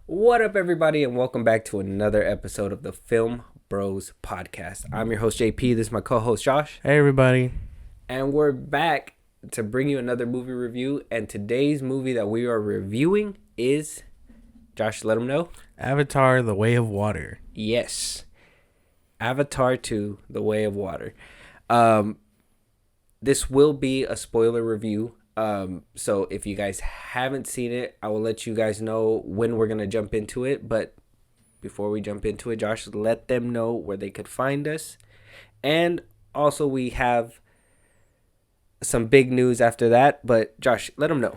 What up, everybody, and welcome back to another episode of the Film Bros podcast. I'm your host, JP. This is my co-host, Josh. Hey, everybody. And we're back to bring you another movie review. And today's movie that we are reviewing is, Josh, let them know. Avatar: The Way of Water. Yes. Avatar 2, The Way of Water. This will be a spoiler review. So if you guys haven't seen it, I will let you guys know when we're going to jump into it. But before we jump into it, Josh, let them know where they could find us. And also we have some big news after that. But Josh, let them know.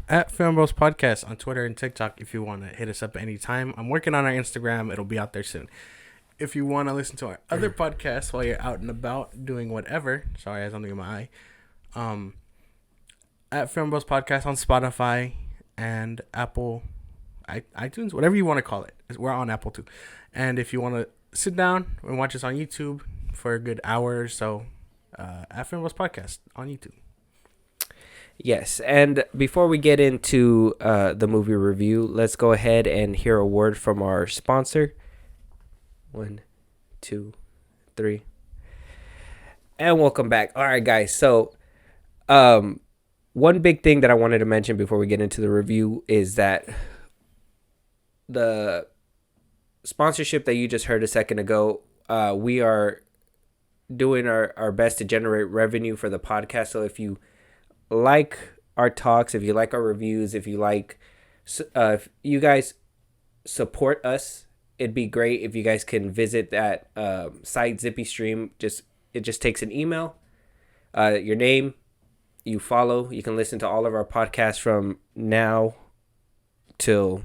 At FilmBros Podcast on Twitter and TikTok if you want to hit us up anytime. I'm working on our Instagram. It'll be out there soon. If you want to listen to our other podcasts while you're out and about doing whatever. Sorry, I have something in my eye. At FilmBros Podcast on Spotify and Apple, iTunes, whatever you want to call it. We're on Apple too. And if you want to sit down and watch us on YouTube for a good hour or so, at FilmBros Podcast on YouTube. Yes, and before we get into the movie review, let's go ahead and hear a word from our sponsor. 1, 2, 3. And welcome back. All right, guys. So, one big thing that I wanted to mention before we get into the review is that the sponsorship that you just heard a second ago, we are doing our best to generate revenue for the podcast. So if you like our talks, if you like our reviews, if you guys support us, it'd be great if you guys can visit that site, Zippy Stream. It just takes an email, your name, you follow. You can listen to all of our podcasts from now till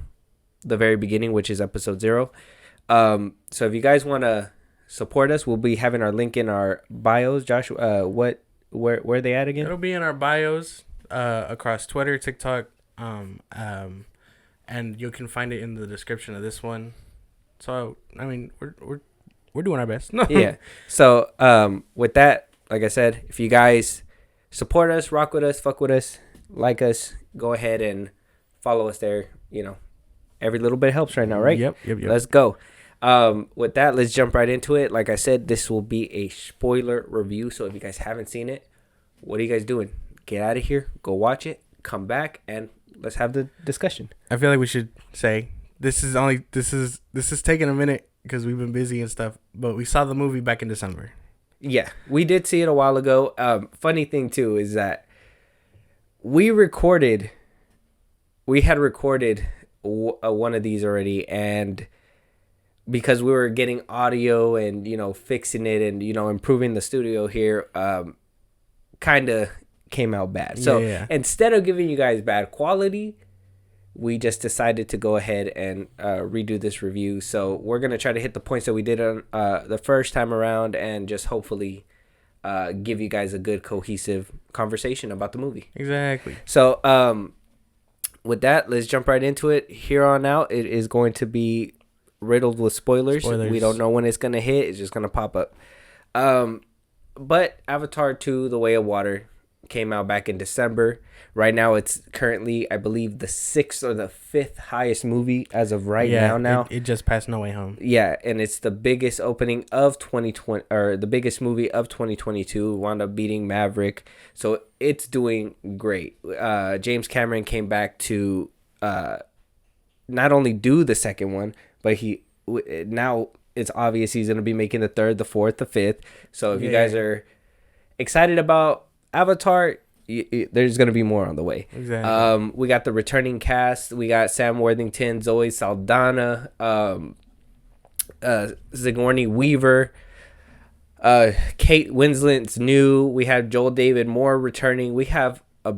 the very beginning, which is episode 0. So if you guys want to support us, we'll be having our link in our bios. Josh, where are they at again? It'll be in our bios across Twitter, TikTok, and you can find it in the description of this one. So I mean, we're doing our best. Yeah. So with that, like I said, if you guys support us, rock with us, fuck with us, like us, go ahead and follow us there. You know, every little bit helps right now, right? Yep. Let's go. With that, let's jump right into it. Like I said, this will be a spoiler review. So if you guys haven't seen it, what are you guys doing? Get out of here, go watch it, come back, and let's have the discussion. I feel like we should say this is taking a minute because we've been busy and stuff, but we saw the movie back in December. Yeah, we did see it a while ago. Funny thing too is that we had recorded one of these already, and because we were getting audio and fixing it and improving the studio here, kind of came out bad. So Instead of giving you guys bad quality, we just decided to go ahead and redo this review. So we're going to try to hit the points that we did on the first time around and just hopefully give you guys a good cohesive conversation about the movie. Exactly. So with that, let's jump right into it. Here on out, it is going to be riddled with spoilers. We don't know when it's going to hit. It's just going to pop up. But Avatar 2, The Way of Water came out back in December. Right now it's currently, I believe, the 6th or the 5th highest movie as of right now. It just passed No Way Home. Yeah, and it's the biggest opening of 2020, or the biggest movie of 2022. Wound up beating Maverick, so it's doing great. James Cameron came back to not only do the second one, but now it's obvious he's going to be making the 3rd, the 4th, the 5th. So if you guys are excited about Avatar, there's going to be more on the way. Exactly. We got the returning cast. We got Sam Worthington, Zoe Saldana, Sigourney Weaver, Kate Winslet's new. We have Joel David Moore returning. We have a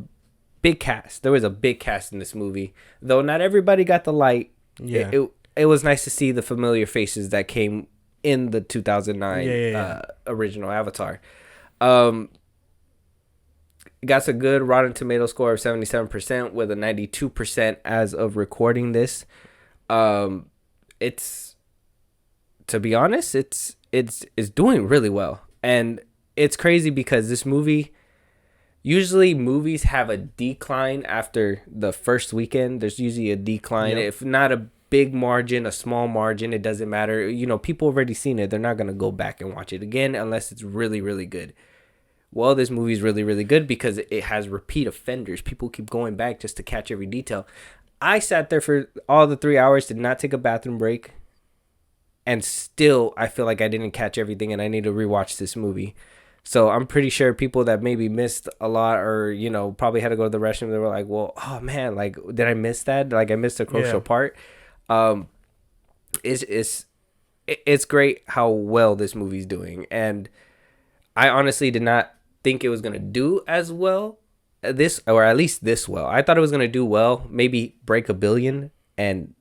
big cast. There was a big cast in this movie, though not everybody got the light. Yeah. It was nice to see the familiar faces that came in the 2009 original Avatar. Got a good Rotten Tomato score of 77% with a 92% as of recording this. It's, to be honest, it's doing really well. And it's crazy because this movie, usually movies have a decline after the first weekend. There's usually a decline, if not a big margin, a small margin, it doesn't matter. You know, people already seen it. They're not gonna go back and watch it again unless it's really, really good. Well, this movie is really, really good because it has repeat offenders. People keep going back just to catch every detail. I sat there for all the 3 hours, did not take a bathroom break, and still I feel like I didn't catch everything and I need to rewatch this movie. So I'm pretty sure people that maybe missed a lot or, you know, probably had to go to the restroom, they were like, well, oh man, like, did I miss that? Like, I missed a crucial part. Um, it's great how well this movie's doing. And I honestly did not think it was going to do as well this, or at least this well. I thought it was going to do well, maybe break 1 billion and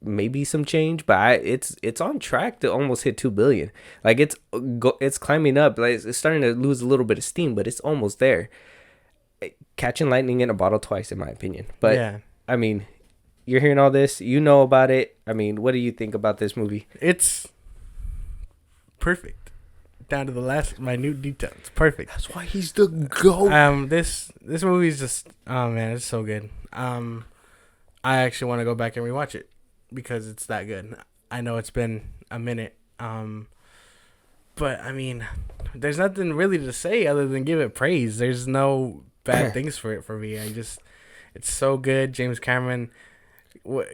maybe some change, but it's on track to almost hit 2 billion. Like it's climbing up. Like it's starting to lose a little bit of steam, but it's almost there. Catching lightning in a bottle twice, in my opinion. But yeah. I mean, you're hearing all this, you know about it. I mean, what do you think about this movie? It's perfect, down to the last minute detail. It's perfect. That's why he's the GOAT. This movie is just, oh man, it's so good. I actually want to go back and rewatch it because it's that good. I know it's been a minute, but I mean, there's nothing really to say other than give it praise. There's no bad things for it for me. It's so good. James Cameron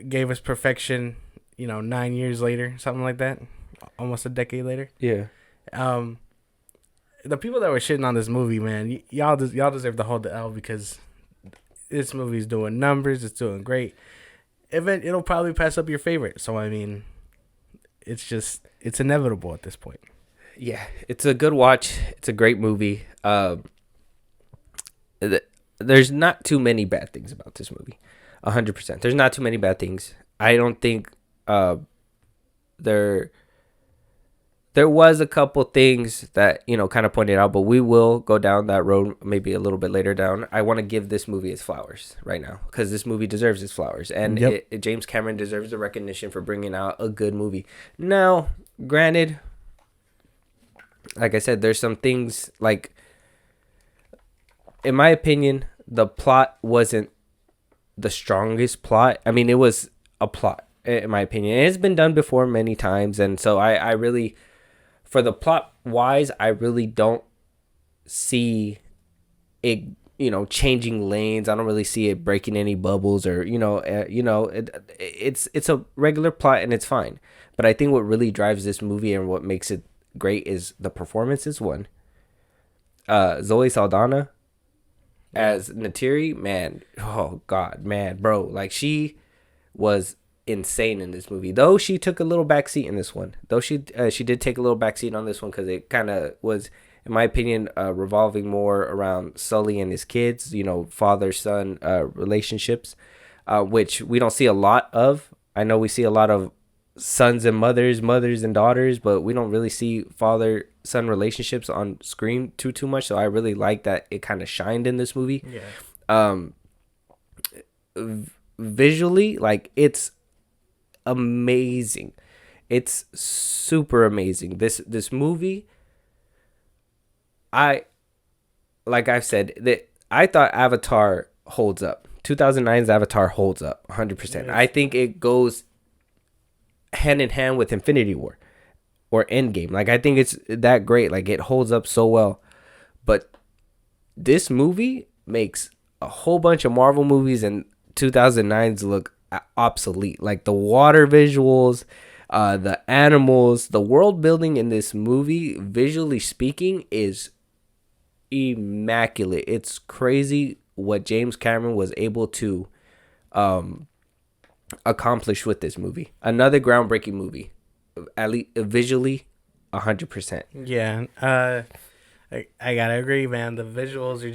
gave us perfection, 9 years later, something like that, almost a decade later. Yeah. The people that were shitting on this movie, man, y'all deserve to hold the L because this movie's doing numbers. It's doing great. It'll probably pass up your favorite. So I mean, it's inevitable at this point. Yeah, it's a good watch. It's a great movie. There's not too many bad things about this movie. 100%. There's not too many bad things. I don't think there was a couple things that, kind of pointed out, but we will go down that road maybe a little bit later down. I want to give this movie its flowers right now because this movie deserves its flowers. And James Cameron deserves the recognition for bringing out a good movie. Now, granted, like I said, there's some things like, in my opinion, the plot wasn't the strongest plot. I mean, it was a plot, in my opinion. It's been done before many times. And so I really, for the plot wise, I really don't see it, changing lanes. I don't really see it breaking any bubbles or, it's a regular plot and it's fine. But I think what really drives this movie and what makes it great is the performances. One, Zoe Saldana as Natiri, man, oh god, man, bro, like she was insane in this movie. Though she took a little backseat in this one. Though she did take a little backseat on this one because it kind of was, in my opinion, revolving more around Sully and his kids, father-son relationships, which we don't see a lot of. I know we see a lot of sons and mothers and daughters, but we don't really see father-son relationships on screen too much. So I really like that it kind of shined in this movie. Yeah. Visually, like, it's amazing. It's super amazing. This movie, like I've said, that I thought Avatar holds up. 2009's Avatar holds up 100%. I think it goes hand in hand with Infinity War or Endgame. Like, I think it's that great. Like, it holds up so well. But this movie makes a whole bunch of Marvel movies and 2009's look obsolete. Like, the water visuals, the animals, the world building in this movie, visually speaking, is immaculate. It's crazy what James Cameron was able to accomplish with this movie. Another groundbreaking movie, at least visually, 100%. Yeah, I gotta agree, man. The visuals are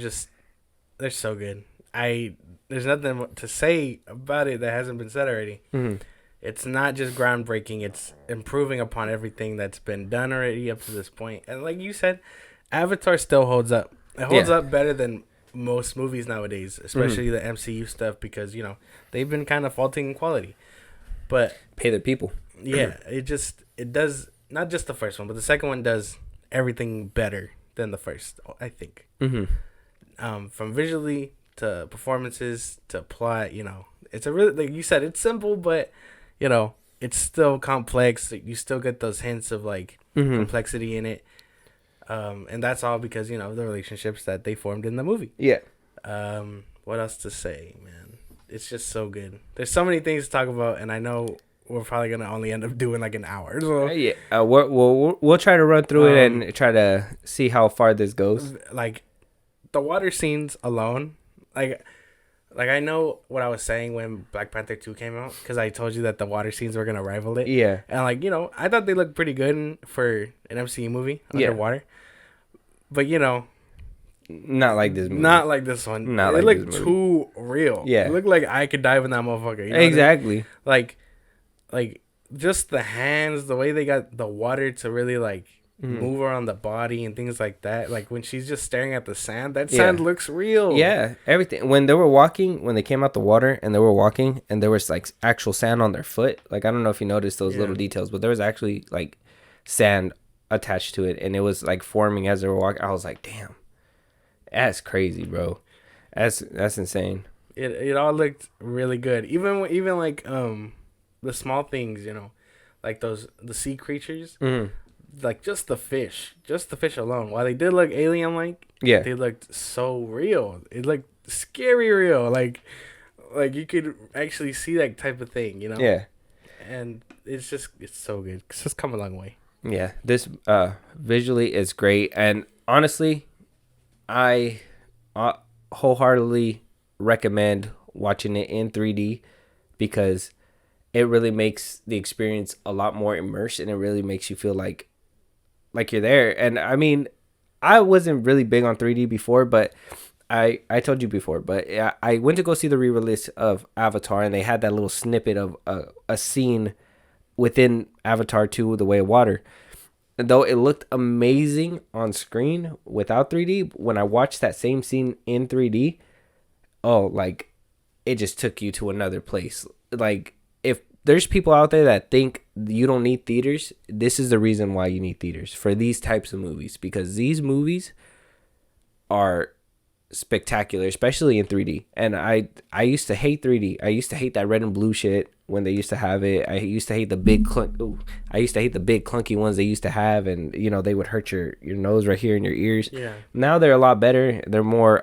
they're so good. There's nothing to say about it that hasn't been said already. Mm-hmm. It's not just groundbreaking. It's improving upon everything that's been done already up to this point. And like you said, Avatar still holds up. It holds up better than most movies nowadays, especially the MCU stuff, because, they've been kind of faulting in quality. But pay the people. Yeah, it does, not just the first one, but the second one does everything better than the first, I think. Mm-hmm. From visually to performances to plot, it's a really, like you said, it's simple, but you know, it's still complex. You still get those hints of like complexity in it. And that's all because, you know, the relationships that they formed in the movie. Yeah. What else to say, man? It's just so good. There's so many things to talk about, and I know we're probably gonna only end up doing like an hour. So Yeah. We'll try to run through it and try to see how far this goes. like the water scenes alone, like I know what I was saying when Black Panther 2 came out, because I told you that the water scenes were gonna rival it. Yeah. And like, you know, I thought they looked pretty good for an MCU movie underwater. But you know, not like this movie. Not like this one. Not it like looked this movie. Too real. Yeah. It looked like I could dive in that motherfucker. You know Exactly. what I mean? Like just the hands, the way they got the water to really like move around the body and things like that. Like when she's just staring at the sand, that sand looks real. Yeah, everything. When they were walking, when they came out the water and they were walking, and there was like actual sand on their foot. Like I don't know if you noticed those little details, but there was actually like sand attached to it, and it was like forming as they were walking. I was like, damn, that's crazy, bro. That's insane. It all looked really good. Even like the small things, you know, like the sea creatures. Like just the fish alone. While they did look alien like, they looked so real. It looked scary real. Like you could actually see that type of thing, you know? Yeah. And it's so good. It's just come a long way. Yeah. This visually is great, and honestly, I wholeheartedly recommend watching it in 3D because it really makes the experience a lot more immersed, and it really makes you feel like you're there. And I mean, I wasn't really big on 3D before, but I told you before, but I went to go see the re-release of Avatar, and they had that little snippet of a scene within Avatar 2, The Way of Water. And though it looked amazing on screen without 3D, when I watched that same scene in 3D, oh, like it just took you to another place. Like if there's people out there that think you don't need theaters, this is the reason why you need theaters for these types of movies, because these movies are spectacular, especially in 3D. And I used to hate 3D. I used to hate that red and blue shit when they used to have it. I used to hate the big clunky ones they used to have, and you know, they would hurt your nose right here in your ears. Yeah. Now they're a lot better. They're more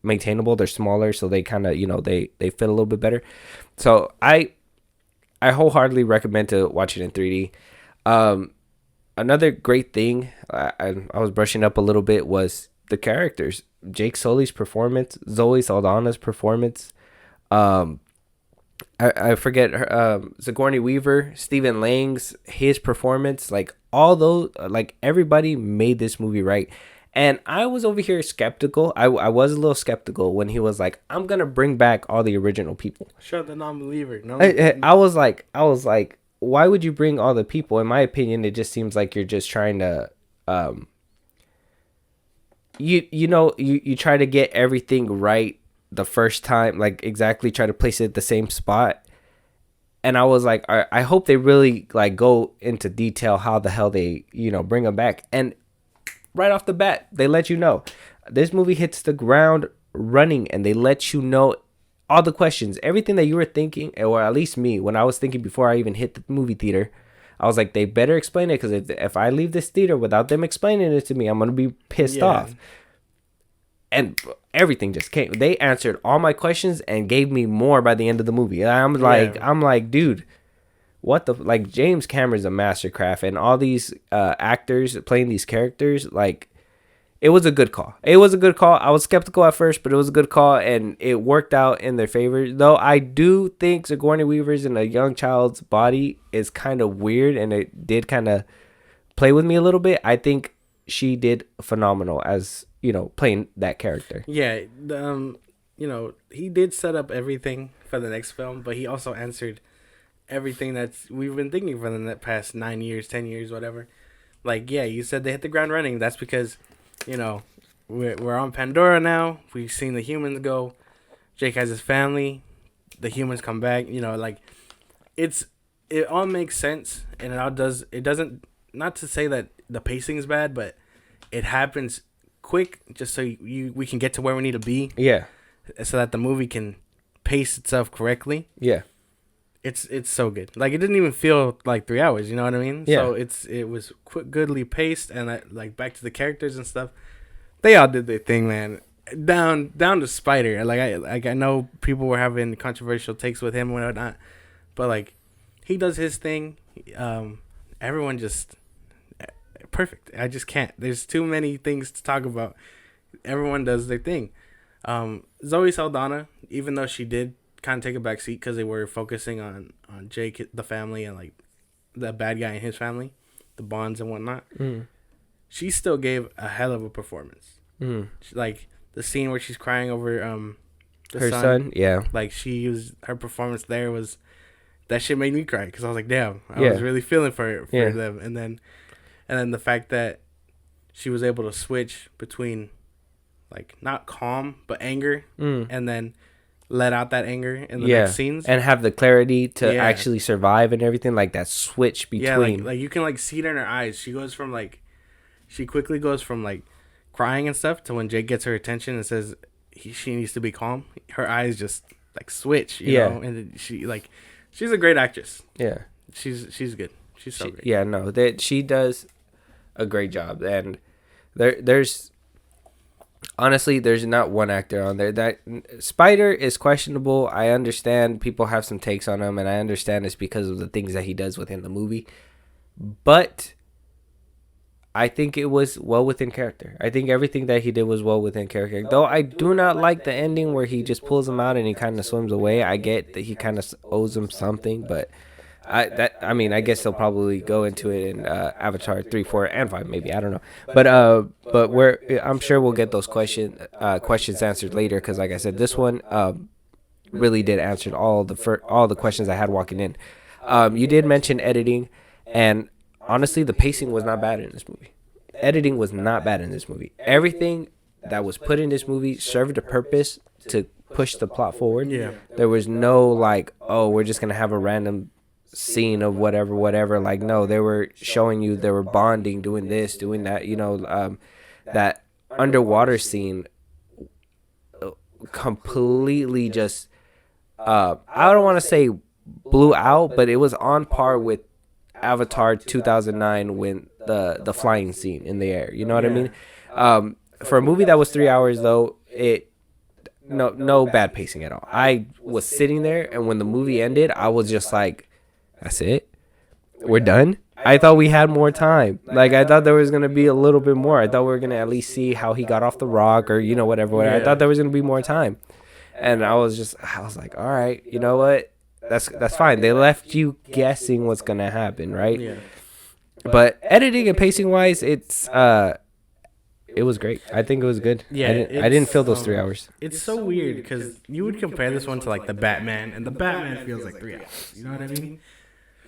maintainable. They're smaller, so they kind of, you know, they fit a little bit better. So I wholeheartedly recommend to watch it in 3D. Another great thing, I was brushing up a little bit, was the characters. Jake Sully's performance, Zoe Saldana's performance. I forget her, Sigourney Weaver, Stephen Lang's, his performance. Like all those, like everybody made this movie right. And I was over here skeptical. I was a little skeptical when he was like, I'm going to bring back all the original people. Shut the non-believer. No. I was like, why would you bring all the people? In my opinion, it just seems like you're just trying to, you try to get everything right the first time, like exactly try to place it at the same spot. And I was like, I hope they really like go into detail how the hell they, you know, bring them back. And right off the bat, they let you know. This movie hits the ground running, and they let you know all the questions, everything that you were thinking, or at least me, when I was thinking before I even hit the movie theater. I was like, they better explain it, because if I leave this theater without them explaining it to me, I'm going to be pissed off. And everything just came. They answered all my questions and gave me more by the end of the movie. I'm like, dude, what the, like, James Cameron's a mastercraft, and all these actors playing these characters, like, it was a good call. I was skeptical at first, but it was a good call, and it worked out in their favor. Though I do think Sigourney Weaver's in a young child's body is kind of weird, and it did kind of play with me a little bit. I think she did phenomenal as, you know, playing that character. Yeah, you know, he did set up everything for the next film, but he also answered everything that's we've been thinking for the past 9 years, 10 years, whatever. Like, yeah, you said they hit the ground running. That's because, you know, we're on Pandora now. We've seen the humans go. Jake has his family. The humans come back. You know, like, it all makes sense, and it all does. It doesn't. Not to say that the pacing is bad, but it happens quick, just so we can get to where we need to be. Yeah. So that the movie can pace itself correctly. Yeah. it's so good. Like, it didn't even feel like 3 hours. You know what I mean? Yeah. So it was goodly paced, and like back to the characters and stuff. They all did their thing, man. Down to Spider. I know people were having controversial takes with him and whatnot, but like, he does his thing. Everyone just perfect. I just can't. There's too many things to talk about. Everyone does their thing. Zoe Saldana, even though she did kind of take a back seat because they were focusing on Jake, the family, and like the bad guy and his family, the bonds and whatnot. She still gave a hell of a performance. Like the scene where she's crying over her son. Yeah. Like her performance there was, that shit made me cry because I was like, damn, I was really feeling for them. And then the fact that she was able to switch between like not calm but anger, and then let out that anger in the next scenes, and have the clarity to actually survive and everything, like that switch between. Like you can like see it in her eyes. She quickly goes from like crying and stuff to when Jake gets her attention and says she needs to be calm. Her eyes just like switch, you know, and she's a great actress. Yeah, she's good. She's so great. Yeah, no, that she does a great job, and there's honestly, there's not one actor on there. That Spider is questionable. I understand people have some takes on him, and I understand it's because of the things that he does within the movie. But I think it was well within character. I think everything that he did was well within character. Though I do not like the ending where he just pulls him out and he kind of swims away. I get that he kind of owes him something, but I guess they'll probably go into it in Avatar 3, 4, and 5, maybe. I don't know, but I'm sure we'll get those questions answered later, because like I said, this one really did answer all the questions I had walking in. You did mention editing, and honestly, the pacing was not bad in this movie. Editing was not bad in this movie. Everything that was put in this movie served a purpose to push the plot forward. Yeah, there was no like, oh, we're just gonna have a random scene of whatever. Like, no, they were showing you they were bonding, doing this, doing that. You know, that underwater scene completely just I don't want to say blew out, but it was on par with Avatar 2009 when the flying scene in the air. You know what I mean? For a movie that was 3 hours, though, no bad pacing at all. I was sitting there, and when the movie ended, I was just like, that's it? We're done? I thought we had more time. Like, I thought there was going to be a little bit more. I thought we were going to at least see how he got off the rock, or, you know, whatever. I thought there was going to be more time. And I was like, all right, you know what? That's fine. They left you guessing what's going to happen, right? Yeah. But editing and pacing wise, it was great. I think it was good. Yeah, I didn't feel those 3 hours. It's so weird because you would compare this one to like the Batman, and the Batman feels like 3 hours. You know what I mean?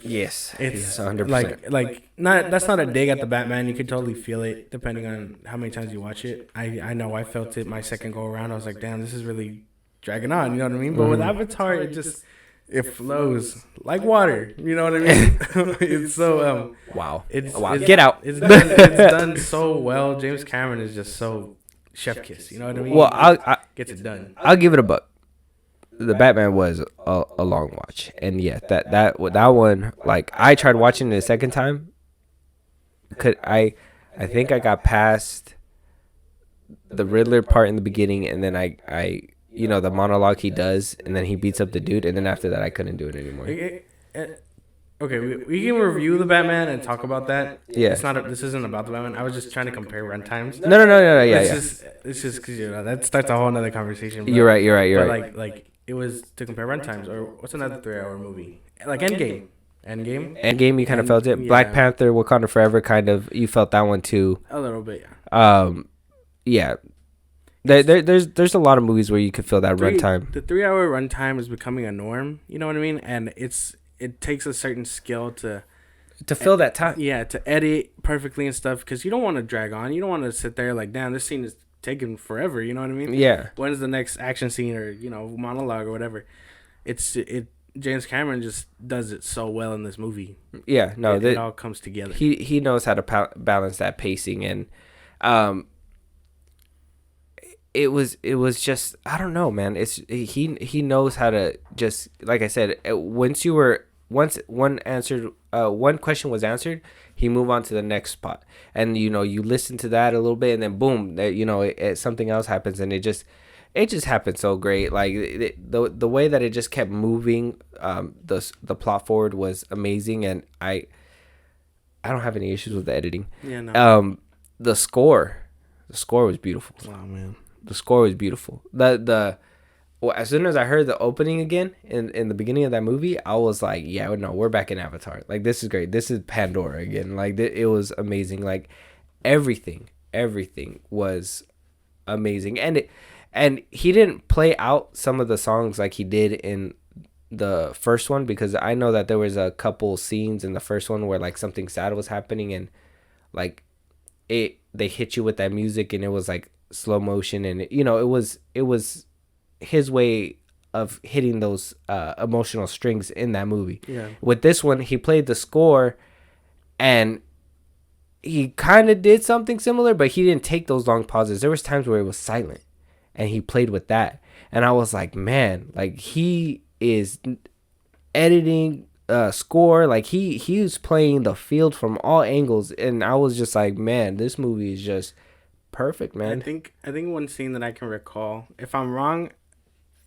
Yes, it's 100%. Like not, that's not a dig at the Batman. You could totally feel it depending on how many times you watch it. I know I felt it my second go around. I was like, damn, this is really dragging on. You know what I mean? But with Avatar, it flows like water. You know what I mean? It's so wow. Wow. Get out. It's done so well. James Cameron is just so chef kiss. You know what I mean? Well, I gets it done. I'll give it a buck. The Batman was a long watch, and yeah, that one, like, I tried watching it a second time. I think I got past the Riddler part in the beginning, and then I you know, the monologue he does, and then he beats up the dude, and then after that I couldn't do it anymore. Okay, we can review the Batman and talk about that. Yeah, this isn't about the Batman. I was just trying to compare runtimes. No. Yeah, it's just because that starts a whole nother conversation. Bro. You're right. But like it was to compare runtimes, or what's another 3-hour movie? Like Endgame. You kind of felt it. Yeah. Black Panther, Wakanda Forever, kind of. You felt that one too. A little bit, yeah. Yeah. There's a lot of movies where you could feel that runtime. The 3-hour runtime is becoming a norm. You know what I mean? And it takes a certain skill to fill that time. Yeah, to edit perfectly and stuff, because you don't want to drag on. You don't want to sit there like, damn, this scene is taking forever. You know what I mean? Yeah. When's the next action scene, or monologue or whatever? James Cameron just does it so well in this movie. Yeah, no, it all comes together. He knows how to balance that pacing, and it was just, I don't know, man. It's he knows how to just, like I said, once one question was answered, he moved on to the next spot, and you listen to that a little bit, and then boom, something else happens, and it just happened so great. Like the way that it just kept moving, the plot forward was amazing, and I don't have any issues with the editing. Yeah, no. The score was beautiful. Oh man. The score was beautiful. Well, as soon as I heard the opening again in the beginning of that movie, I was like, yeah, no, we're back in Avatar. Like, this is great. This is Pandora again. Like, it was amazing. Like, everything was amazing. And he didn't play out some of the songs like he did in the first one, because I know that there was a couple scenes in the first one where like something sad was happening, and like they hit you with that music, and it was like slow motion, and it was his way of hitting those emotional strings in that movie. Yeah. With this one, he played the score, and he kind of did something similar, but he didn't take those long pauses. There was times where it was silent, and he played with that, and I was like, man, like he is editing score, like he was playing the field from all angles, and I was just like, man, this movie is just perfect, man. I think one scene that I can recall, if I'm wrong,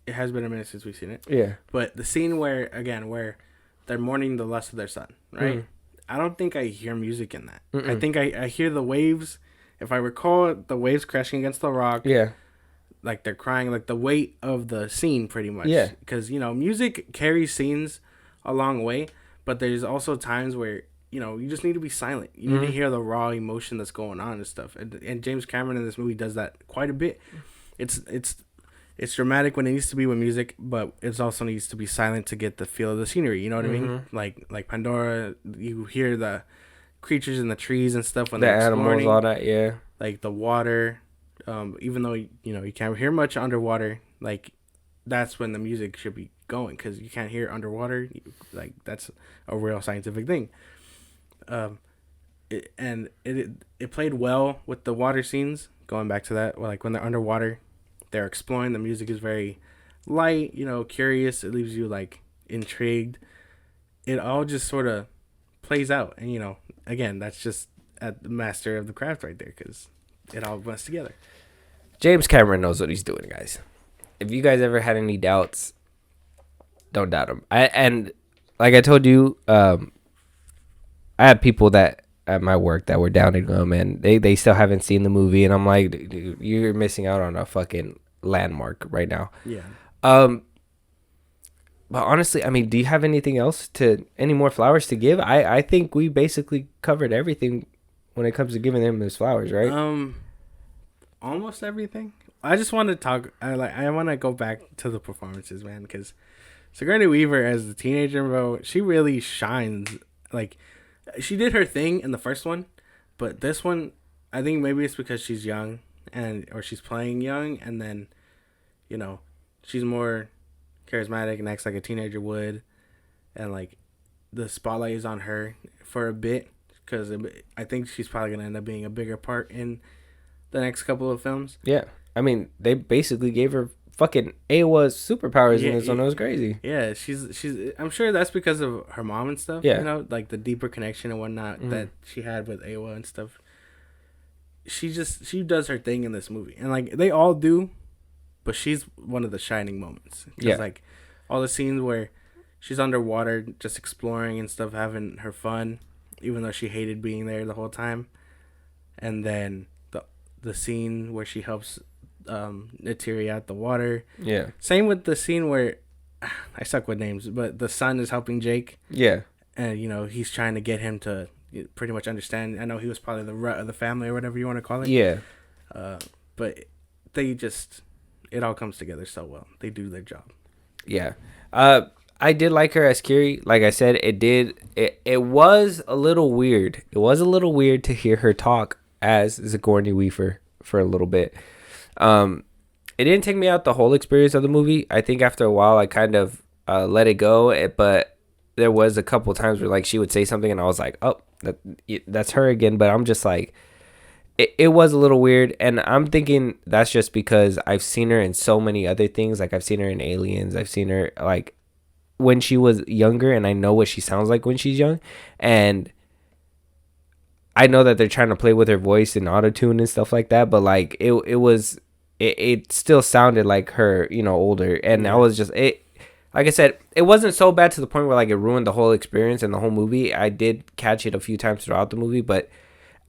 it has been a minute since we've seen it. Yeah. But the scene where they're mourning the loss of their son, right? I don't think I hear music in that. I think I hear the waves. If I recall, the waves crashing against the rock. Yeah. Like they're crying, like the weight of the scene, pretty much. Yeah. Because music carries scenes a long way, but there's also times where you just need to be silent. You need to hear the raw emotion that's going on and stuff. And James Cameron in this movie does that quite a bit. It's dramatic when it needs to be with music, but it also needs to be silent to get the feel of the scenery. You know what I mean? Like Pandora, you hear the creatures in the trees and stuff when The they're animals, exploring. all that, yeah. Like the water, even though you can't hear much underwater, like that's when the music should be going, because you can't hear underwater. Like that's a real scientific thing. It played well with the water scenes. Going back to that, like when they're underwater, they're exploring. The music is very light, curious. It leaves you like intrigued. It all just sort of plays out, and again, that's just at the master of the craft right there, because it all blends together. James Cameron knows what he's doing, guys. If you guys ever had any doubts, don't doubt him. And like I told you, I had people that at my work that were doubting him, and they still haven't seen the movie, and I'm like, dude, you're missing out on a fucking landmark right now. Yeah. But honestly, I mean, do you have anything else any more flowers to give? I think we basically covered everything when it comes to giving him his flowers, right? Almost everything. I just want to talk. I want to go back to the performances, man, because Sigourney Weaver as the teenager, bro, she really shines. Like, she did her thing in the first one, but this one, I think maybe it's because she's young or she's playing young, and then, she's more charismatic and acts like a teenager would, and like the spotlight is on her for a bit, because I think she's probably gonna end up being a bigger part in the next couple of films. Yeah, I mean, they basically gave her fucking Awa's superpowers in this one. It was crazy. Yeah, she's. I'm sure that's because of her mom and stuff. Yeah, like the deeper connection and whatnot that she had with Awa and stuff. She does her thing in this movie, and like they all do, but she's one of the shining moments. Yeah, like all the scenes where she's underwater, just exploring and stuff, having her fun, even though she hated being there the whole time, and then the scene where she helps Neytiri out the water. Yeah. Same with the scene where I suck with names, but the son is helping Jake. Yeah. And he's trying to get him to pretty much understand. I know he was probably the rut of the family or whatever you want to call it. Yeah. But it all comes together so well. They do their job. Yeah. I did like her as Kiri. Like I said, it was a little weird. It was a little weird to hear her talk as Sigourney Weaver for a little bit. It didn't take me out the whole experience of the movie. I think after a while I kind of let it go, but there was a couple times where like she would say something and I was like, oh, that's her again. But I'm just like, it was a little weird, and I'm thinking that's just because I've seen her in so many other things. Like I've seen her in Aliens. I've seen her like when she was younger, and I know what she sounds like when she's young, and I know that they're trying to play with her voice and auto-tune and stuff like that, but like it still sounded like her, older. And I was just like I said, it wasn't so bad to the point where like it ruined the whole experience and the whole movie. I did catch it a few times throughout the movie, but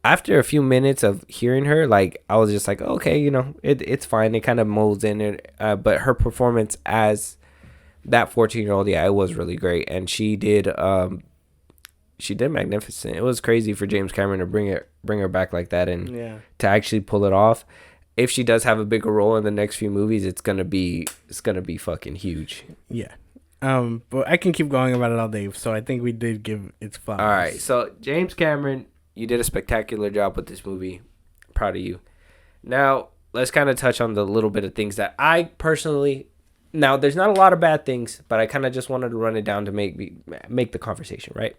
after a few minutes of hearing her, like I was just like, okay, it's fine. It kind of molds in it. But her performance as that 14-year-old, yeah, it was really great, and she did magnificent. It was crazy for James Cameron to bring her back like that, and to actually pull it off. If she does have a bigger role in the next few movies, it's gonna be fucking huge. Yeah. But I can keep going about it all day. So I think we did give its flowers. All right. So James Cameron, you did a spectacular job with this movie. Proud of you. Now let's kind of touch on the little bit of things that I personally. Now there's not a lot of bad things, but I kind of just wanted to run it down to make the conversation right.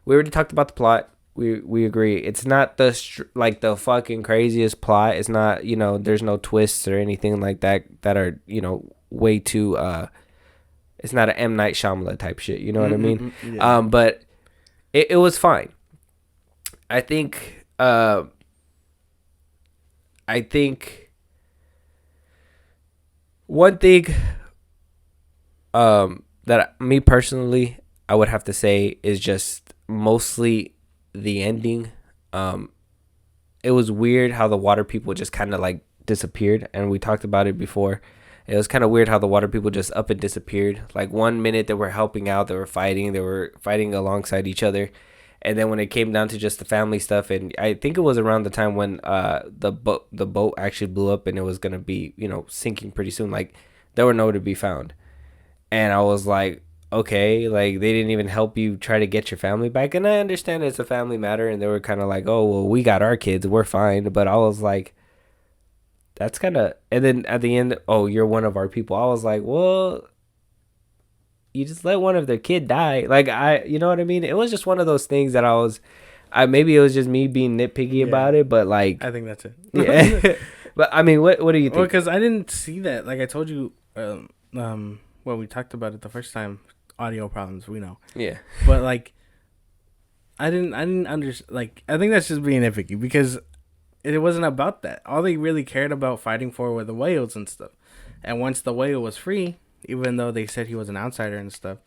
We already talked about the plot. We agree. It's not the fucking craziest plot. It's not, there's no twists or anything like that are, way too it's not an M. Night Shyamalan type shit, you know what I mean? Yeah. But it was fine. I think one thing that me personally I would have to say is just mostly the ending. It was weird how the water people just kind of like disappeared, and we talked about it before. It was kind of weird how the water people just up and disappeared. Like 1 minute they were helping out, they were fighting alongside each other, and then when it came down to just the family stuff, and I think it was around the time when the boat actually blew up and it was gonna be sinking pretty soon. Like they were nowhere to be found, and I was like, okay, like they didn't even help you try to get your family back. And I understand it's a family matter, and they were kind of like, oh well, we got our kids, we're fine. But I was like, that's kind of. And then at the end, oh, you're one of our people. I was like, well, you just let one of their kid die. Like you know what I mean? It was just one of those things that maybe it was just me being nitpicky about it, but like I think that's it. Yeah. But I mean, what do you think? Well, because I didn't see that. Like I told you, well, we talked about it the first time. Audio problems, we know. Yeah. But like, I didn't understand. Like, I think that's just being nitpicky because it wasn't about that. All they really cared about fighting for were the whales and stuff. And once the whale was free, even though they said he was an outsider and stuff,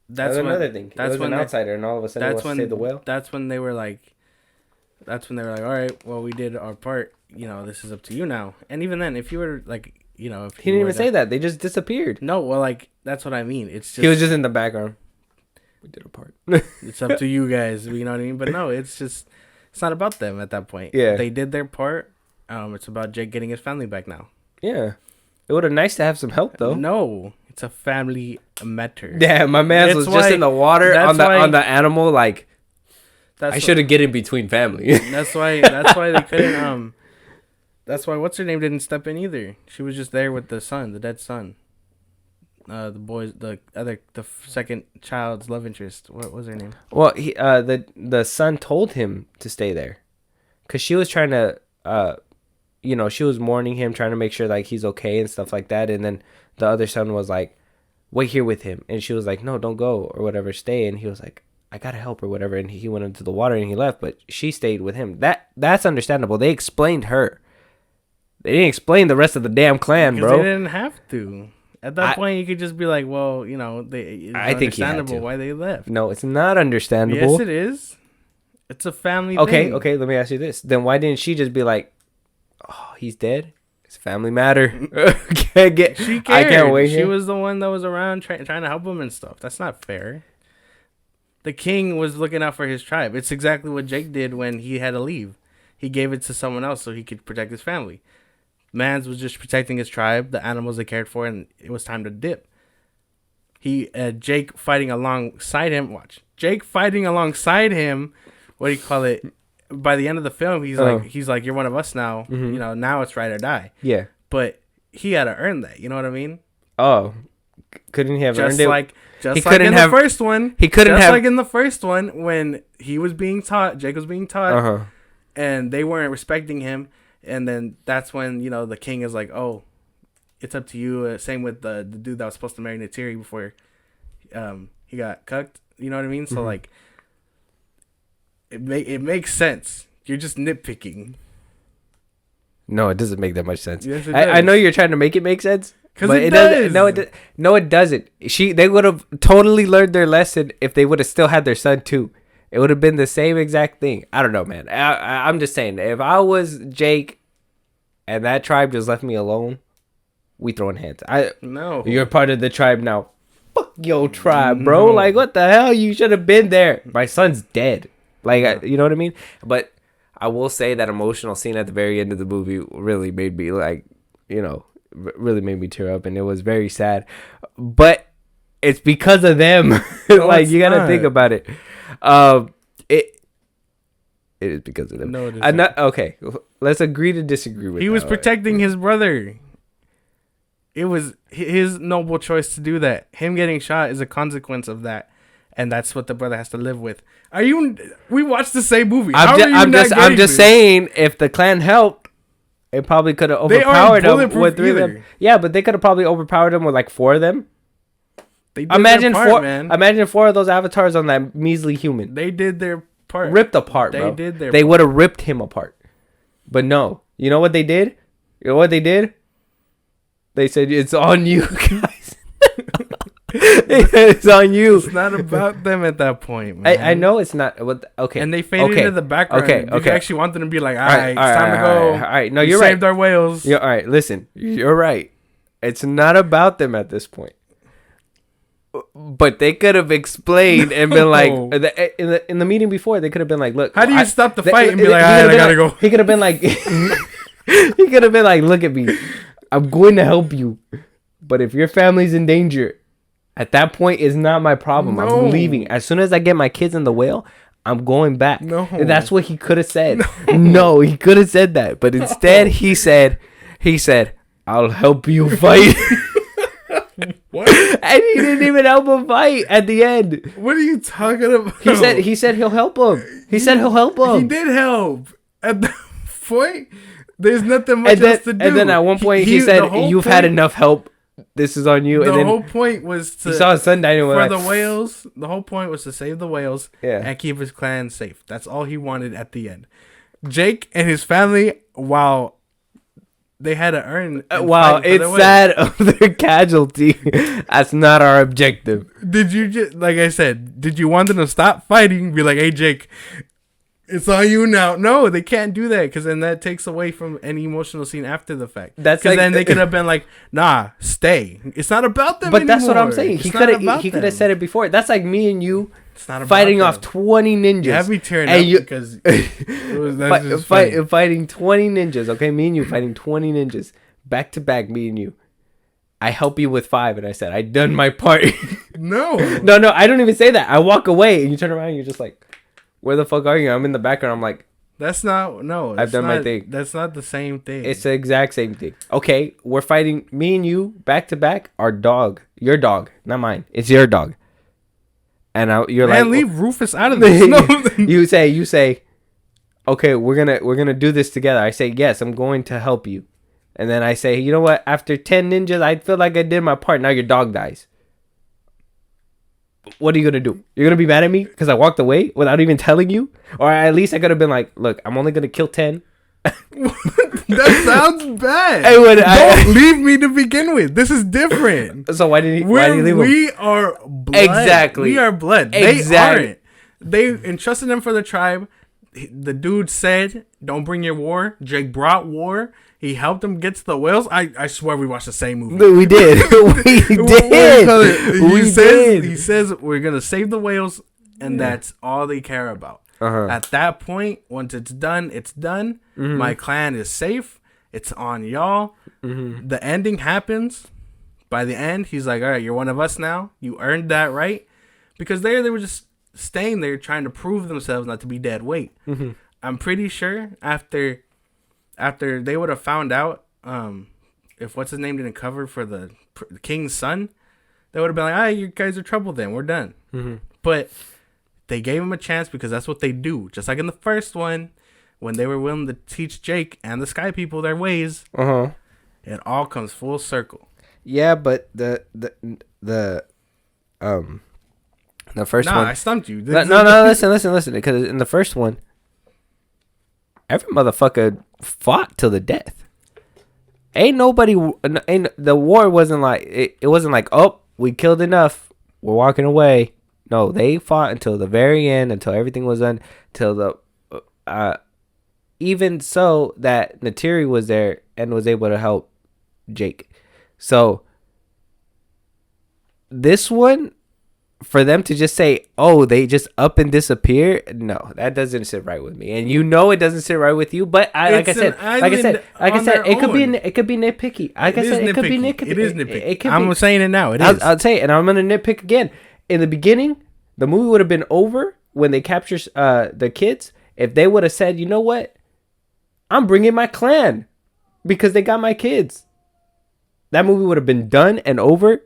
that's another thing. That's when an outsider, and all of a sudden, that's when save the whale. That's when they were like, all right, well, we did our part. This is up to you now. And even then, if you were like. If he didn't even say that. They just disappeared. No, well, like that's what I mean. It's just he was just in the background. We did our part. It's up to you guys. You know what I mean? But no, it's not about them at that point. Yeah, they did their part. It's about Jake getting his family back now. Yeah, it would have nice to have some help though. No, it's a family matter. Yeah, my man was just in the water on the animal. Like I should have get in between family. That's why they couldn't. That's why what's her name didn't step in either. She was just there with the son, the dead son. The second child's love interest. What was her name? Well, the son told him to stay there, cause she was trying to, she was mourning him, trying to make sure like he's okay and stuff like that. And then the other son was like, "Wait here with him," and she was like, "No, don't go or whatever, stay." And he was like, "I gotta help" or whatever, and he went into the water and he left, but she stayed with him. That's understandable. They explained her. They didn't explain the rest of the damn clan, bro. They didn't have to. At that point, you could just be like, well, it's understandable why they left. No, it's not understandable. Yes, it is. It's a family thing. Okay, let me ask you this. Then why didn't she just be like, oh, he's dead? It's a family matter. She cared. I can't wait. She was the one that was around trying to help him and stuff. That's not fair. The king was looking out for his tribe. It's exactly what Jake did when he had to leave. He gave it to someone else so he could protect his family. Mans was just protecting his tribe, the animals they cared for, and it was time to dip. Jake fighting alongside him. Watch. Jake fighting alongside him. What do you call it? By the end of the film, he's like, you're one of us now. Mm-hmm. Now it's ride or die. Yeah. But he had to earn that. You know what I mean? Oh, couldn't he have earned it? Just like in the first one. He couldn't have. Just like in the first one when he was being taught, Jake was being taught. and they weren't respecting him. And then that's when, you know, the king is like, oh, it's up to you. Same with the dude that was supposed to marry Neytiri before he got cucked. You know what I mean? So, like, it makes sense. You're just nitpicking. No, it doesn't make that much sense. Yes, it does. I know you're trying to make it make sense. But it does. No, it doesn't. They would have totally learned their lesson if they would have still had their son, too. It would have been the same exact thing. I don't know, man. I'm just saying, if I was Jake and that tribe just left me alone, we throwing hands. No. You're part of the tribe now. Fuck your tribe, bro. No. Like, what the hell? You should have been there. My son's dead. Like, you know what I mean? But I will say that emotional scene at the very end of the movie really made me, like, you know, really made me tear up. And it was very sad. But it's because of them. Like, you got to think about it. It is because of them. No, it isn't. Okay, let's agree to disagree with. He was protecting his brother. It was his noble choice to do that. Him getting shot is a consequence of that, and that's what the brother has to live with. We watched the same movie. I'm just saying, if the clan helped, it probably could have overpowered them with 3 of them. Yeah, but they could have probably overpowered them with like 4 of them. Imagine 4 of those avatars on that measly human. They did their part. Ripped apart, bro. They would have ripped him apart. But no. You know what they did? They said, it's on you guys. It's on you. It's not about them at that point, man. I know it's not. Okay. And they faded into the background. Okay. You actually want them to be like, all right, it's time to go. All right. No, you're right. Saved our whales. Yeah, all right. Listen, you're right. It's not about them at this point. But they could have explained and been like, in the meeting before, they could have been like, look, how do you stop the fight and be like, all right, I gotta go? He could have been like, look at me, I'm going to help you, but if your family's in danger, at that point, it's not my problem. No. I'm leaving. As soon as I get my kids in the whale, I'm going back. No, that's what he could have said. No, he could have said that, but instead he said, I'll help you fight. What? And he didn't even help him fight at the end. What are you talking about? He said he'll help him. He said he'll help him. He did help. At that point, there's nothing much else to do. And then at one point he said, "You've had enough help. This is on you." The whole point was to he saw his son dying for the whales. The whole point was to save the whales and keep his clan safe. That's all he wanted at the end. Jake and his family, while they had to earn. Wow, it's sad of their casualty. That's not our objective. Did you just, like I said, did you want them to stop fighting? Be like, hey, Jake, it's on you now. No, they can't do that because then that takes away from any emotional scene after the fact. That's because then they could have been like, nah, stay. It's not about them. But anymore. That's what I'm saying. He could have said it before. That's like me and you. Fighting off 20 ninjas. You have me tearing up because fighting 20 ninjas. Okay, me and you fighting 20 ninjas back to back. Me and you. I help you with 5, and I said I done my part. No. I don't even say that. I walk away, and you turn around, and you're just like, "Where the fuck are you?" I'm in the background. I'm like, "That's not no." I've done my thing. That's not the same thing. It's the exact same thing. Okay, we're fighting. Me and you back to back. Our dog, your dog, not mine. It's your dog. And you're like, leave Rufus out of this. No. you say, okay, we're gonna do this together. I say, yes, I'm going to help you. And then I say, you know what? After 10 ninjas, I feel like I did my part. Now your dog dies. What are you gonna do? You're gonna be mad at me because I walked away without even telling you? Or at least I could have been like, look, I'm only gonna kill 10. That sounds bad. Don't leave me to begin with. This is different. So why did you leave him? We are blood. Exactly. We are blood. Exactly. They aren't. They entrusted them for the tribe. The dude said, "Don't bring your war." Jake brought war. He helped them get to the whales. I swear we watched the same movie. We did. We did. He says we're gonna save the whales, and that's all they care about. At that point, once it's done, it's done. Mm-hmm. My clan is safe. It's on y'all. Mm-hmm. The ending happens. By the end, he's like, all right, you're one of us now. You earned that right. Because they were just staying there trying to prove themselves not to be dead weight. Mm-hmm. I'm pretty sure after they would have found out if what's his name didn't cover for the king's son, they would have been like, all right, you guys are trouble then. We're done. Mm-hmm. But they gave him a chance because that's what they do. Just like in the first one, when they were willing to teach Jake and the Sky People their ways, it all comes full circle. Yeah, but the first one. I stumped you. No, listen. Because in the first one, every motherfucker fought till the death. The war wasn't like it wasn't like, oh, we killed enough, we're walking away. No, they fought until the very end, until everything was done, till the even so that Natiri was there and was able to help Jake. So this one, for them to just say, oh, they just up and disappear, no, that doesn't sit right with me. And you know it doesn't sit right with you, but like I said, it could be nitpicky. Like I said, it could be nitpicky. It is nitpicky. I'm saying it now. I'll say it, and I'm gonna nitpick again. In the beginning, the movie would have been over when they capture the kids if they would have said, you know what, I'm bringing my clan because they got my kids. That movie would have been done and over.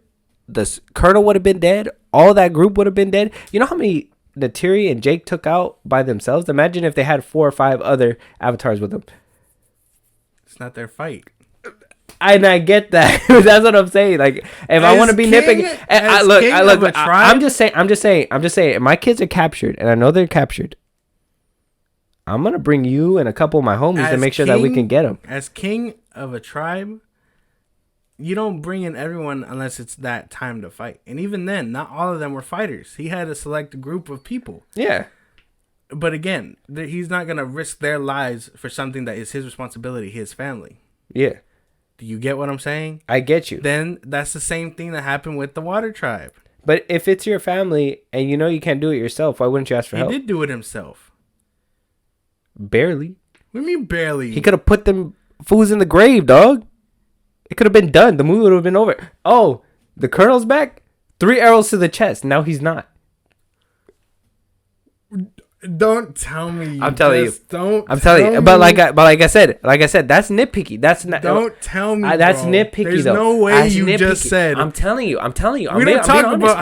The Colonel would have been dead. All that group would have been dead. You know how many Natiri and Jake took out by themselves? Imagine if they had 4 or 5 other avatars with them. It's not their fight. And I get that. That's what I'm saying. Like, if I want to be nitpicking, I'm just saying. If my kids are captured, and I know they're captured, I'm gonna bring you and a couple of my homies to make sure that we can get them. As king of a tribe, you don't bring in everyone unless it's that time to fight. And even then, not all of them were fighters. He had to select a group of people. Yeah. But again, he's not gonna risk their lives for something that is his responsibility, his family. Yeah. Do you get what I'm saying? I get you. Then that's the same thing that happened with the Water Tribe. But if it's your family and you know you can't do it yourself, why wouldn't you ask for help? He did do it himself. Barely. What do you mean barely? He could have put them fools in the grave, dog. It could have been done. The movie would have been over. Oh, the Colonel's back? 3 arrows to the chest. Now he's not. Don't tell me. I'm telling you. I'm telling you. But like I said, that's nitpicky. That's not. Don't tell me. That's nitpicky. There's though. no way that's you nitpicky. just said. I'm telling you. We don't talk about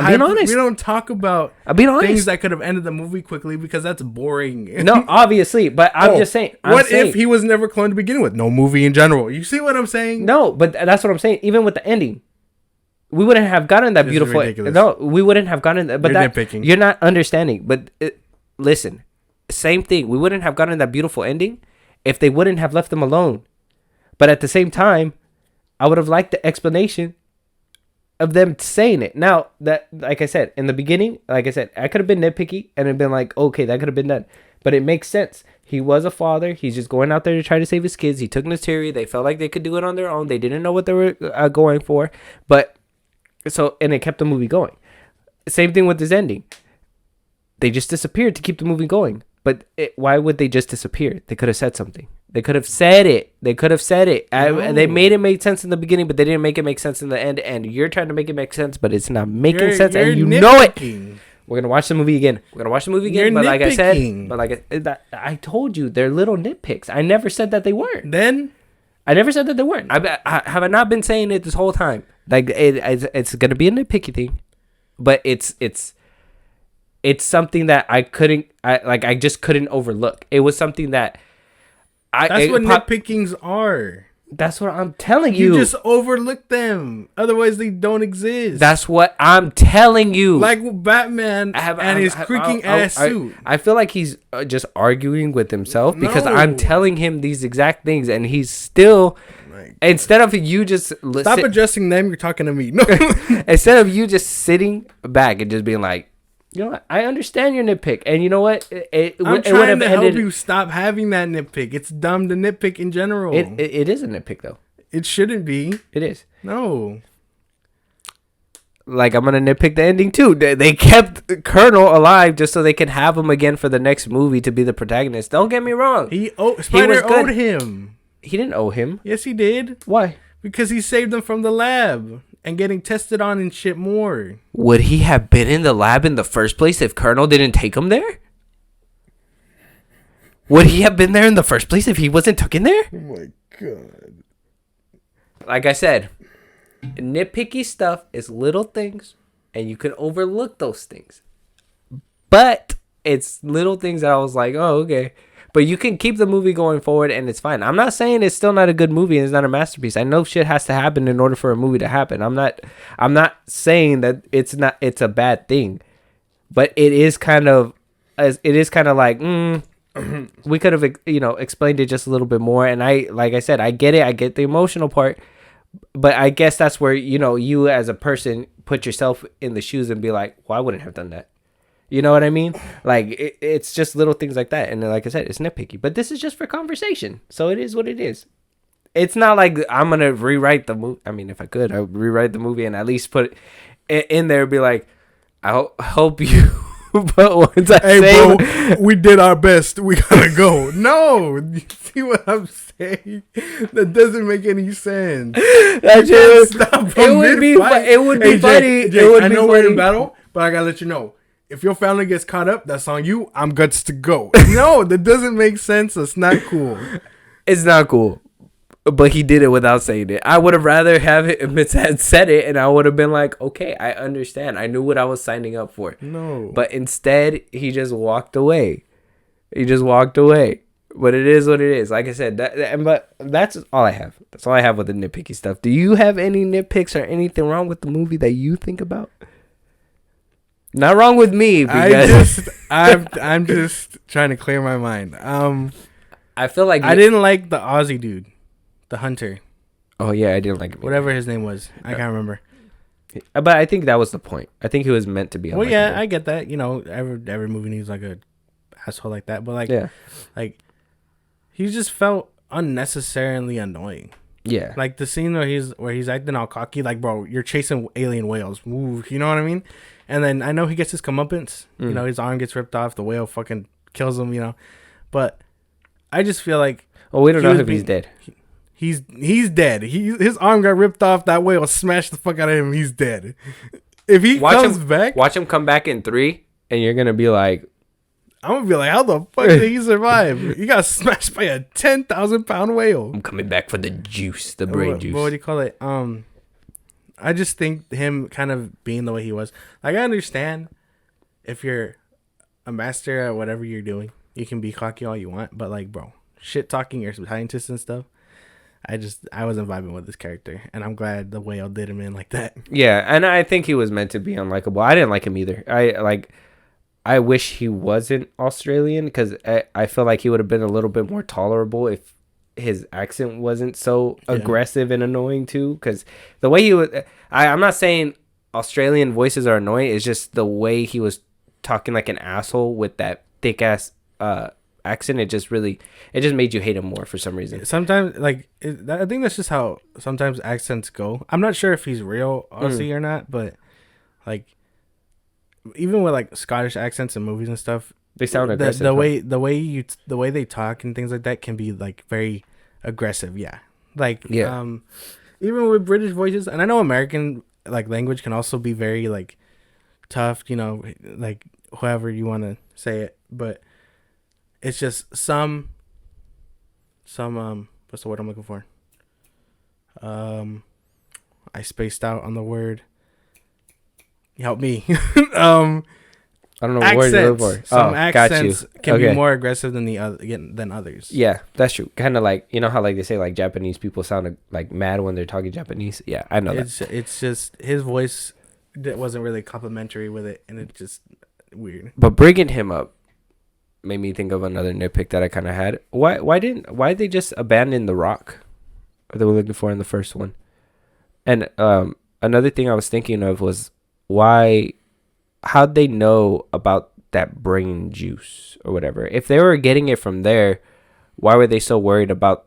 I'm being honest. Things that could have ended the movie quickly because that's boring. No, obviously, but I'm just saying. If he was never cloned to begin with? No movie in general. You see what I'm saying? No, but that's what I'm saying. Even with the ending, we wouldn't have gotten that beautiful. No, we wouldn't have gotten that. But nitpicking. You're not understanding. But listen. Same thing. We wouldn't have gotten that beautiful ending if they wouldn't have left them alone. But at the same time, I would have liked the explanation of them saying it. Now, that, like I said, in the beginning, like I said, I could have been nitpicky and have been like, okay, that could have been done. But it makes sense. He was a father. He's just going out there to try to save his kids. He took Natiri. They felt like they could do it on their own. They didn't know what they were going for. And it kept the movie going. Same thing with this ending. They just disappeared to keep the movie going. But why would they just disappear? They could have said something. They could have said it. No. They made it make sense in the beginning, but they didn't make it make sense in the end. And you're trying to make it make sense, but it's not making sense, and you know it. We're gonna watch the movie again. But like I said, I told you they're little nitpicks. I never said that they weren't. I never said that they weren't. Have I not been saying it this whole time? Like it's gonna be a nitpicky thing, but it's something that I just couldn't overlook. It was something that That's what nitpickings are. That's what I'm telling you. You just overlook them. Otherwise, they don't exist. That's what I'm telling you. Like Batman and his creaking ass suit. I feel like he's just arguing with himself because I'm telling him these exact things, and he's still. Instead of you just stop addressing them, you're talking to me. No. Instead of you just sitting back and just being like, you know what? I understand your nitpick, and you know what? I'm trying to help you stop having that nitpick. It's dumb to nitpick in general. It is a nitpick, though. It shouldn't be. It is. No. Like, I'm gonna nitpick the ending too. They kept Colonel alive just so they can have him again for the next movie to be the protagonist. Don't get me wrong. Spider owed him. He didn't owe him. Yes, he did. Why? Because he saved them from the lab and getting tested on and shit more. Would he have been in the lab in the first place if Colonel didn't take him there? Would he have been there in the first place if he wasn't taken there? Oh my god. Like I said, nitpicky stuff is little things, and you can overlook those things. But it's little things that I was like, oh, okay. But you can keep the movie going forward, and it's fine. I'm not saying it's still not a good movie and it's not a masterpiece. I know shit has to happen in order for a movie to happen. I'm not saying that it's a bad thing, but it is kind of like we could have explained it just a little bit more. And like I said, I get it. I get the emotional part, but I guess that's where you as a person put yourself in the shoes and be like, well, I wouldn't have done that. You know what I mean? Like, it's just little things like that. And like I said, it's nitpicky. But this is just for conversation. So it is what it is. It's not like I'm going to rewrite the movie. I mean, if I could, I would rewrite the movie and at least put it in there and be like, I hope you... But once I say... bro, we did our best. We got to go. No. You see what I'm saying? That doesn't make any sense. It would be funny. Jake, I know we're in battle, but I got to let you know. If your family gets caught up, that's on you. I'm guts to go. No, that doesn't make sense. It's not cool. It's not cool. But he did it without saying it. I would have rather have it if Mitz had said it, and I would have been like, okay, I understand. I knew what I was signing up for. No. But instead, he just walked away. But it is what it is. Like I said, but that's all I have. That's all I have with the nitpicky stuff. Do you have any nitpicks or anything wrong with the movie that you think about? Not wrong with me, because I'm just trying to clear my mind. I feel like I didn't like the Aussie dude, the hunter. Oh yeah, I didn't like him. Whatever his name was, I can't remember. But I think that was the point. I think he was meant to be. Well, yeah, I get that. Every movie needs like a asshole like that. But like he just felt unnecessarily annoying. Yeah, like the scene where he's acting all cocky, like, bro, you're chasing alien whales. Ooh, you know what I mean? And then I know he gets his comeuppance. His arm gets ripped off. The whale fucking kills him. But I just feel like, we don't know if he's dead. He's dead. His arm got ripped off. That whale smashed the fuck out of him. He's dead. If he comes back, watch him come back in 3, and you're gonna be like, I'm gonna be like, how the fuck did he survive? He got smashed by a 10,000-pound whale. I'm coming back for the juice, the brain juice. What do you call it? I just think him kind of being the way he was. Like, I understand if you're a master at whatever you're doing, you can be cocky all you want. But like, bro, shit talking your scientists and stuff. I wasn't vibing with this character, and I'm glad the whale did him in like that. Yeah, and I think he was meant to be unlikable. I didn't like him either. I wish he wasn't Australian, because I feel like he would have been a little bit more tolerable if his accent wasn't so aggressive and annoying too. Because the way he was, I'm not saying Australian voices are annoying. It's just the way he was talking like an asshole with that thick ass accent. It just made you hate him more for some reason. Sometimes, I think that's just how sometimes accents go. I'm not sure if he's real Aussie or not, but like, even with like Scottish accents in movies and stuff, they sound aggressive. The way they talk and things like that can be like very aggressive. Yeah, like even with British voices, and I know American like language can also be very like tough. Like however you want to say it, but it's just some what's the word I'm looking for? I spaced out on the word. Help me. I don't know what word you're looking for. Some accents can be more aggressive than others. Yeah, that's true. Kind of like, how like they say like Japanese people sound like mad when they're talking Japanese. Yeah, I know that. It's just his voice wasn't really complimentary with it, and it's just weird. But bringing him up made me think of another nitpick that I kind of had. Why did they just abandon the rock that they were looking for in the first one? And another thing I was thinking of was, how'd they know about that brain juice or whatever? If they were getting it from there, why were they so worried about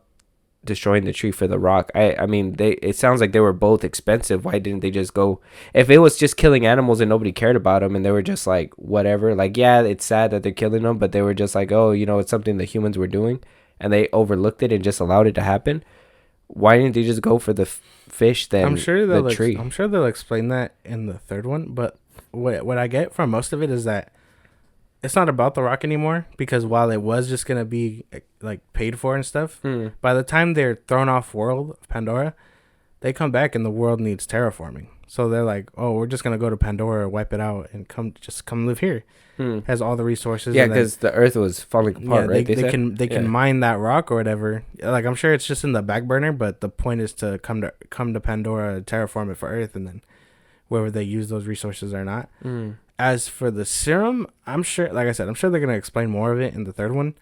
destroying the tree for the rock? I mean, it sounds like they were both expensive. Why didn't they just go? If it was just killing animals and nobody cared about them, and they were just like, whatever, like, yeah, it's sad that they're killing them, but they were just like, oh, it's something the humans were doing, and they overlooked it and just allowed it to happen. Why didn't they just go for the fish then? I'm sure they'll tree. I'm sure they'll explain that in the third one. But what I get from most of it is that it's not about the rock anymore, because while it was just gonna be like paid for and stuff, by the time they're thrown off world of Pandora, they come back and the world needs terraforming. So they're like, oh, we're just gonna go to Pandora, wipe it out, and come live here. Has all the resources. Yeah, because the Earth was falling apart, right? They can mine that rock or whatever. Like, I'm sure it's just in the back burner, but the point is to come to Pandora, terraform it for Earth, and then whether they use those resources or not. As for the serum, I'm sure, like I said, I'm sure they're gonna explain more of it in the third one.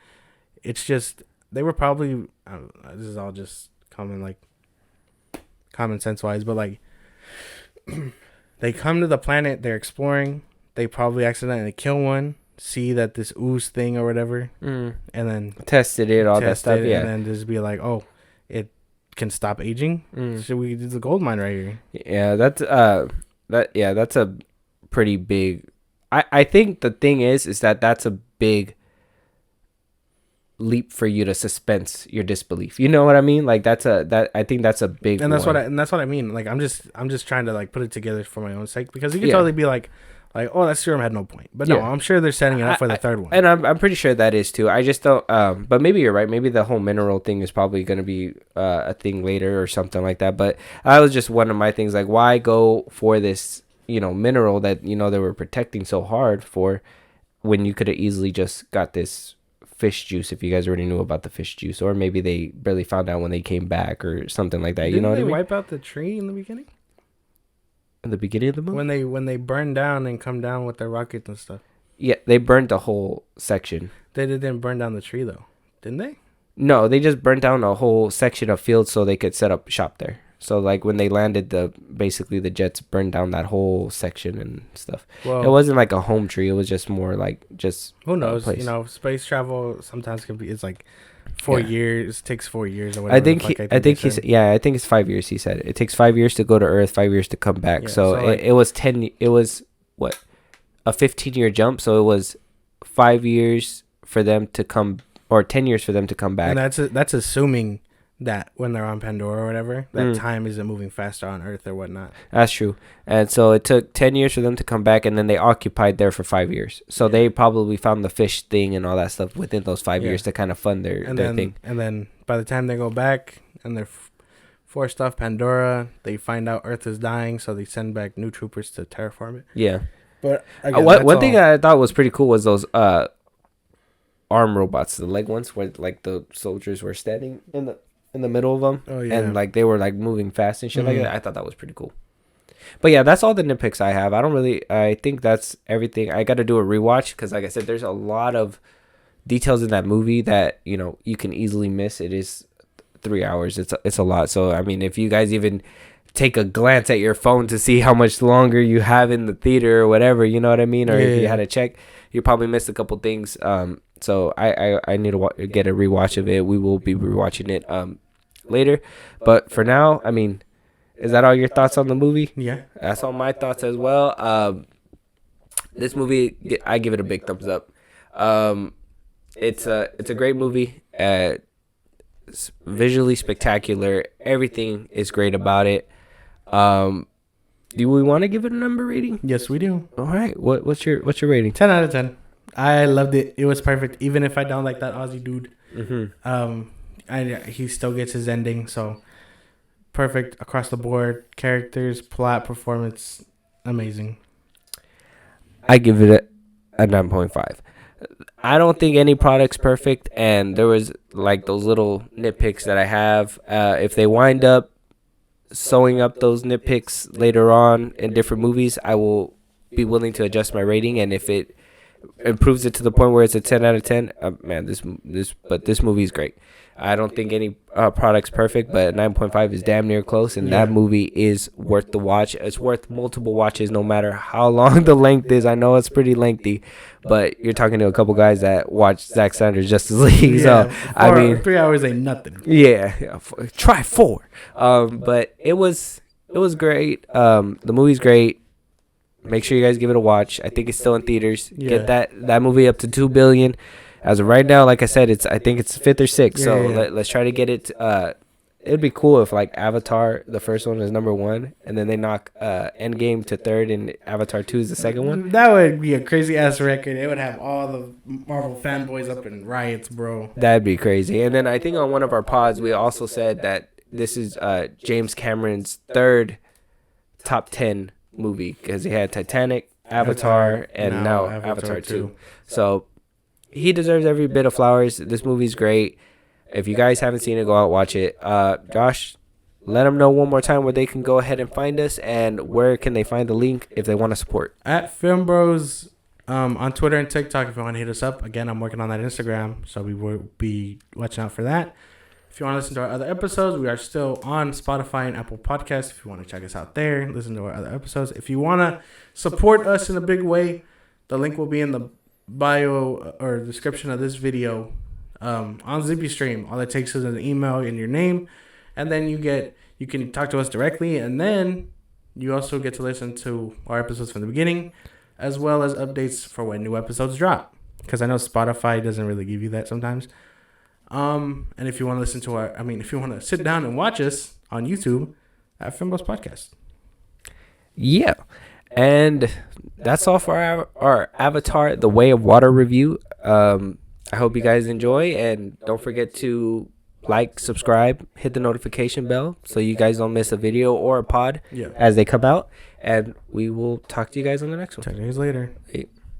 It's just they were probably this is all just common sense wise, but like. They come to the planet, they're exploring, they probably accidentally kill one, see that this ooze thing or whatever, and then tested it, all that stuff, yeah. And then just be like, oh, it can stop aging. So we do the gold mine right here. Yeah, that's a pretty big. I think the thing is that that's a big leap for you to suspense your disbelief. You know what I mean? Like I think that's a big and that's one. That's what I mean. Like I'm just trying to like put it together for my own sake, because you can totally be like oh, that serum had no point. But no, I'm sure they're setting it up for the third one. And I'm pretty sure that is too. I just don't but maybe you're right. Maybe the whole mineral thing is probably going to be a thing later or something like that. But that was just one of my things, like why go for this, mineral that they were protecting so hard for, when you could have easily just got this fish juice, if you guys already knew about the fish juice, or maybe they barely found out when they came back or something like that. Didn't what I mean? Wipe out the tree in the beginning? In the beginning of the movie? When they burn down and come down with their rockets and stuff. Yeah, they burned the whole section. They didn't burn down the tree though, didn't they? No, they just burnt down a whole section of field so they could set up shop there. So like when they landed, basically the jets burned down that whole section and stuff. Well, it wasn't like a home tree. It was just more like just who knows. Space travel sometimes can be. It's like 4 years. Takes 4 years or whatever. I think he said. Yeah, I think it's 5 years. He said it takes 5 years to go to Earth, 5 years to come back. So it was 10. It was what, a 15-year jump. So it was 5 years for them to come, or 10 years for them to come back. And that's assuming that when they're on Pandora or whatever, that time isn't moving faster on Earth or whatnot. That's true. And so it took 10 years for them to come back, and then they occupied there for 5 years. So they probably found the fish thing and all that stuff within those 5 years to kind of fund their thing. And then by the time they go back and they're forced off Pandora, they find out Earth is dying, so they send back new troopers to terraform it. Yeah. But again, one thing I thought was pretty cool was those arm robots, the leg ones, where like the soldiers were standing in the middle of them, and like they were like moving fast and shit like that. I thought that was pretty cool. But yeah, that's all the nitpicks I have. I think that's everything. I got to do a rewatch because, like I said, there's a lot of details in that movie that you can easily miss. It is 3 hours. It's a lot. So I mean, if you guys even take a glance at your phone to see how much longer you have in the theater or whatever, you know what I mean, or if you had to check, you probably missed a couple things. So I need to get a rewatch of it. We will be rewatching it later, but for now, I mean, is that all your thoughts on the movie? Yeah, that's all my thoughts as well. This movie, I give it a big thumbs up. It's a great movie. It's visually spectacular. Everything is great about it. Do we want to give it a number rating? Yes, we do. All right. What's your rating? 10 out of 10. I loved it. It was perfect. Even if I don't like that Aussie dude, he still gets his ending. So perfect across the board. Characters, plot, performance, amazing. I give it a 9.5. I don't think any product's perfect, and there was like those little nitpicks that I have. If they wind up sewing up those nitpicks later on in different movies, I will be willing to adjust my rating, and if it improves it to the point where it's a 10 out of 10, man, this movie is great. I don't think any product's perfect, but 9.5 is damn near close, and that movie is worth the watch. It's worth multiple watches, no matter how long the length is. I know it's pretty lengthy, but you're talking to a couple guys that watch Zack Snyder's Justice League, so I mean, 3 hours ain't nothing. Yeah, try 4. But it was great. The movie's great. Make sure you guys give it a watch. I think it's still in theaters. Get that movie up to 2 billion. As of right now, like I said, I think it's 5th or 6th. So let's try to get it. It'd be cool if like Avatar, the first one, is number 1, and then they knock Endgame to 3rd, and Avatar 2 is the second one. That would be a crazy ass record. It would have all the Marvel fanboys up in riots, bro. That'd be crazy. And then I think on one of our pods, we also said that this is James Cameron's third top 10 movie, because he had Titanic, Avatar, and now Avatar 2. So he deserves every bit of flowers. This movie's great. If you guys haven't seen it, go out watch it. Josh, let them know one more time where they can go ahead and find us, and where can they find the link if they want to support. At FilmBros on Twitter and TikTok if you want to hit us up. Again, I'm working on that Instagram, so we will be watching out for that. If you want to listen to our other episodes, we are still on Spotify and Apple Podcasts. If you want to check us out there, listen to our other episodes. If you want to support us in a big way, the link will be in the bio or description of this video on Zippy Stream. All it takes is an email and your name, and then you can talk to us directly, and then you also get to listen to our episodes from the beginning, as well as updates for when new episodes drop. Because I know Spotify doesn't really give you that sometimes. And if you want to listen to if you want to sit down and watch us on YouTube at FilmBros Podcast. Yeah. And that's all for our Avatar, The Way of Water review. I hope you guys enjoy, and don't forget to like, subscribe, hit the notification bell so you guys don't miss a video or a pod as they come out. And we will talk to you guys on the next one. 10 days later. Hey.